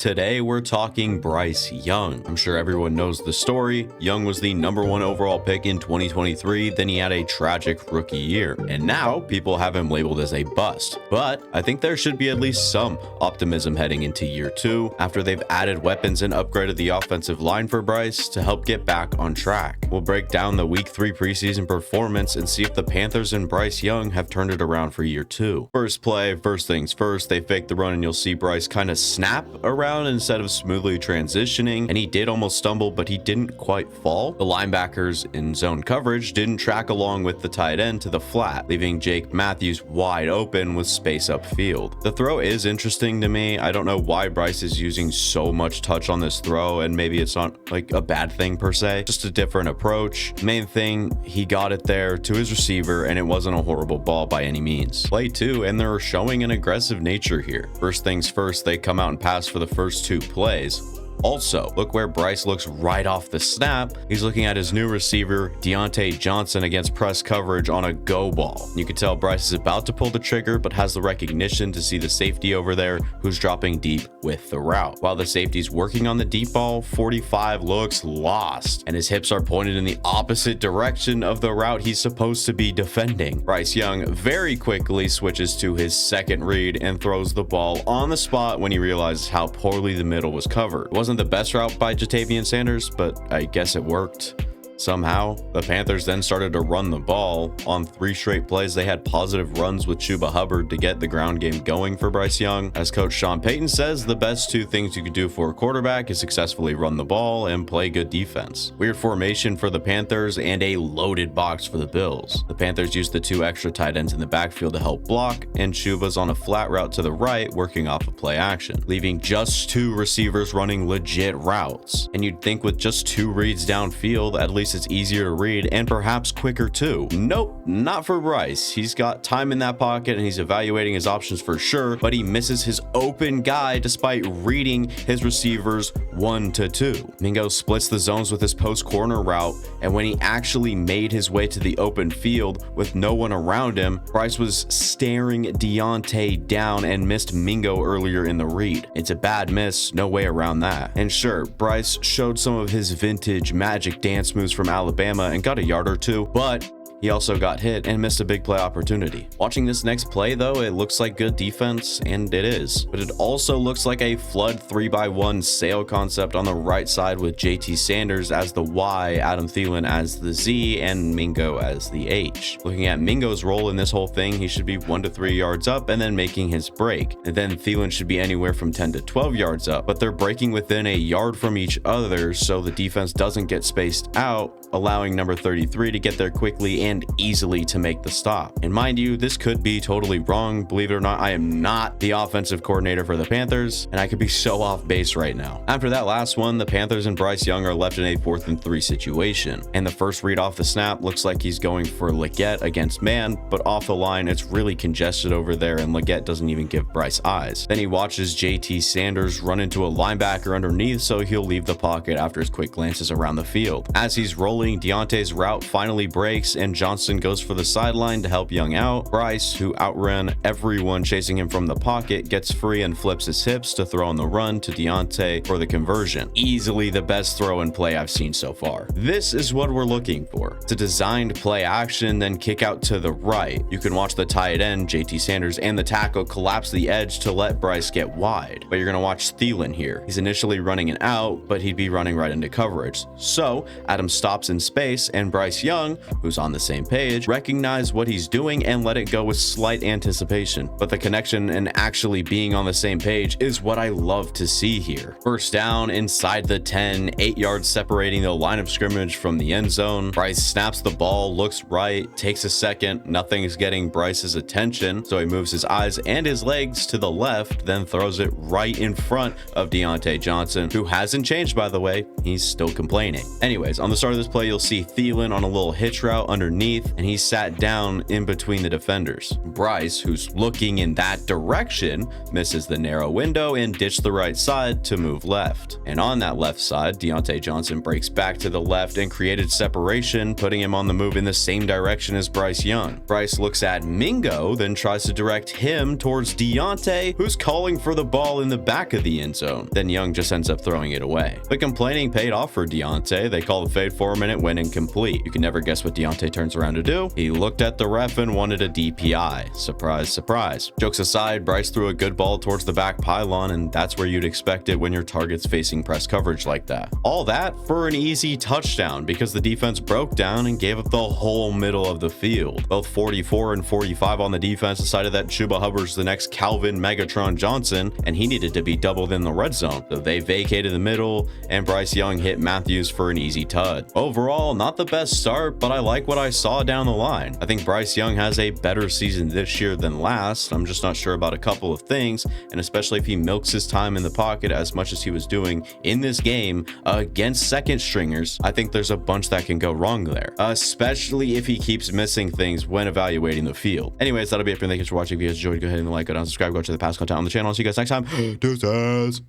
Today we're talking Bryce Young. I'm sure everyone knows the story. Young was the #1 overall pick in 2023, then he had a tragic rookie year, and now people have him labeled as a bust. But I think there should be at least some optimism heading into year 2 after they've added weapons and upgraded the offensive line for Bryce to help get back on track. We'll break down the week 3 preseason performance and see if the Panthers and Bryce Young have turned it around for year 2. First play, first things first, they fake the run and you'll see Bryce kind of snap around instead of smoothly transitioning, and he did almost stumble, but he didn't quite fall. The linebackers in zone coverage didn't track along with the tight end to the flat, leaving Jake Matthews wide open with space upfield. The throw is interesting to me. I don't know why Bryce is using so much touch on this throw, and maybe it's not like a bad thing per se, just a different approach. Main thing, he got it there to his receiver, and it wasn't a horrible ball by any means. Play 2, and they're showing an aggressive nature here. First things first, they come out and pass for the first 2 plays. Also, look where Bryce looks right off the snap. He's looking at his new receiver, Diontae Johnson, against press coverage on a go ball. You can tell Bryce is about to pull the trigger, but has the recognition to see the safety over there who's dropping deep with the route. While the safety's working on the deep ball, 45 looks lost, and his hips are pointed in the opposite direction of the route he's supposed to be defending. Bryce Young very quickly switches to his second read and throws the ball on the spot when he realizes how poorly the middle was covered. It wasn't the best route by Ja'Tavion Sanders, but I guess it worked. Somehow, the Panthers then started to run the ball. On 3 straight plays, they had positive runs with Chuba Hubbard to get the ground game going for Bryce Young. As Coach Sean Payton says, the best 2 things you could do for a quarterback is successfully run the ball and play good defense. Weird formation for the Panthers and a loaded box for the Bills. The Panthers used the 2 extra tight ends in the backfield to help block, and Chuba's on a flat route to the right working off of play action, leaving just 2 receivers running legit routes. And you'd think with just 2 reads downfield, at least it's easier to read and perhaps quicker too. Nope, not for Bryce. He's got time in that pocket and he's evaluating his options for sure, but he misses his open guy despite reading his receivers 1 to 2. Mingo splits the zones with his post corner route, and when he actually made his way to the open field with no one around him, Bryce was staring Diontae down and missed Mingo earlier in the read. It's a bad miss, no way around that. And sure, Bryce showed some of his vintage magic dance moves from Alabama and got a yard or 2, but he also got hit and missed a big play opportunity. Watching this next play though, it looks like good defense, and it is, but it also looks like a flood 3x1 sail concept on the right side with JT Sanders as the Y, Adam Thielen as the Z, and Mingo as the H. Looking at Mingo's role in this whole thing, he should be 1 to 3 yards up and then making his break, and then Thielen should be anywhere from 10 to 12 yards up, but they're breaking within a yard from each other so the defense doesn't get spaced out, allowing number 33 to get there quickly and easily to make the stop. And mind you, this could be totally wrong. Believe it or not, I am not the offensive coordinator for the Panthers, and I could be so off base right now. After that last one, the Panthers and Bryce Young are left in a 4th and 3 situation, and the first read off the snap looks like he's going for Leggett against man, but off the line it's really congested over there and Leggett doesn't even give Bryce eyes. Then he watches JT Sanders run into a linebacker underneath, so he'll leave the pocket after his quick glances around the field. As he's rolling, Deontay's route finally breaks and Johnson goes for the sideline to help Young out. Bryce, who outran everyone chasing him from the pocket, gets free and flips his hips to throw on the run to Diontae for the conversion. Easily the best throw and play I've seen so far. This is what we're looking for. It's a designed play action, then kick out to the right. You can watch the tight end, JT Sanders, and the tackle collapse the edge to let Bryce get wide. But you're going to watch Thielen here. He's initially running an out, but he'd be running right into coverage. So Adam stops in space, and Bryce Young, who's on the same page, recognize what he's doing and let it go with slight anticipation. But the connection and actually being on the same page is what I love to see here. First down inside the 10, 8 yards separating the line of scrimmage from the end zone. Bryce snaps the ball, looks right, takes a second, nothing is getting Bryce's attention, so he moves his eyes and his legs to the left, then throws it right in front of Diontae Johnson, who hasn't changed by the way, he's still complaining. Anyways, on the start of this play, you'll see Thielen on a little hitch route underneath underneath, and he sat down in between the defenders. Bryce, who's looking in that direction, misses the narrow window and ditched the right side to move left. And on that left side, Deontay Johnson breaks back to the left and created separation, putting him on the move in the same direction as Bryce Young. Bryce looks at Mingo, then tries to direct him towards Deontay, who's calling for the ball in the back of the end zone. Then Young just ends up throwing it away. But complaining paid off for Deontay. They call the fade for a minute when incomplete. You can never guess what Deontay turns around to do. He looked at the ref and wanted a DPI. Surprise, surprise. Jokes aside, Bryce threw a good ball towards the back pylon, and that's where you'd expect it when your target's facing press coverage like that. All that for an easy touchdown because the defense broke down and gave up the whole middle of the field. Both 44 and 45 on the defense decided that Chuba Hubbard's the next Calvin Megatron Johnson, and he needed to be doubled in the red zone. So they vacated the middle, and Bryce Young hit Matthews for an easy tud. Overall, not the best start, but I like what I saw down the line. I think Bryce Young has a better season this year than last. I'm just not sure about a couple of things, and especially if he milks his time in the pocket as much as he was doing in this game against second stringers. I think there's a bunch that can go wrong there, especially if he keeps missing things when evaluating the field. Anyways, that'll be it for me. Thank you for watching. If you guys enjoyed, go ahead and like, go down, subscribe, go to the past content on the channel. I'll see you guys next time. Deuces.